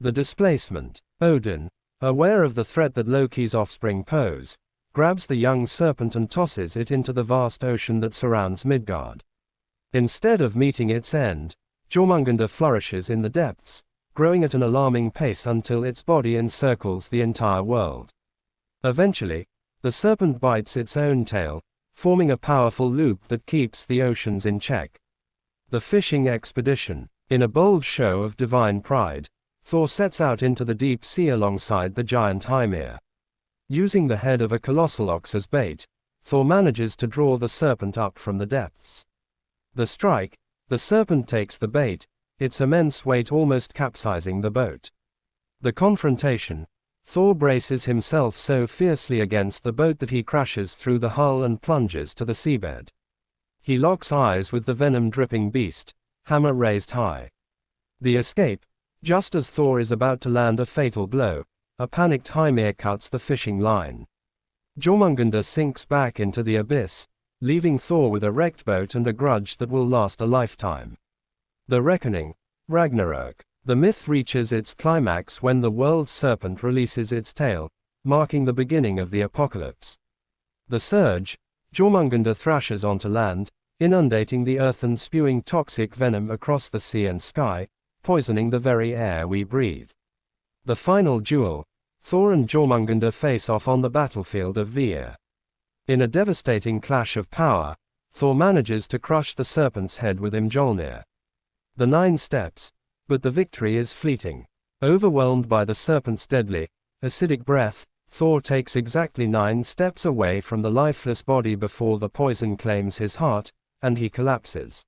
The displacement. Odin, aware of the threat that Loki's offspring pose, grabs the young serpent and tosses it into the vast ocean that surrounds Midgard. Instead of meeting its end, Jörmungandr flourishes in the depths, growing at an alarming pace until its body encircles the entire world. Eventually, the serpent bites its own tail, forming a powerful loop that keeps the oceans in check. The fishing expedition. In a bold show of divine pride, Thor sets out into the deep sea alongside the giant Hymir. Using the head of a colossal ox as bait, Thor manages to draw the serpent up from the depths. The strike, the serpent takes the bait, its immense weight almost capsizing the boat. The confrontation. Thor braces himself so fiercely against the boat that he crashes through the hull and plunges to the seabed. He locks eyes with the venom-dripping beast, hammer raised high. The escape. Just as Thor is about to land a fatal blow, a panicked Hymir cuts the fishing line. Jörmungandr sinks back into the abyss, leaving Thor with a wrecked boat and a grudge that will last a lifetime. The Reckoning. Ragnarök. The myth reaches its climax when the World Serpent releases its tail, marking the beginning of the apocalypse. The Surge. Jörmungandr thrashes onto land, inundating the earth and spewing toxic venom across the sea and sky, poisoning the very air we breathe. The Final Duel. Thor and Jörmungandr face off on the battlefield of Vir. In a devastating clash of power, Thor manages to crush the serpent's head with Mjolnir. The 9 steps. But the victory is fleeting. Overwhelmed by the serpent's deadly, acidic breath, Thor takes exactly 9 steps away from the lifeless body before the poison claims his heart, and he collapses.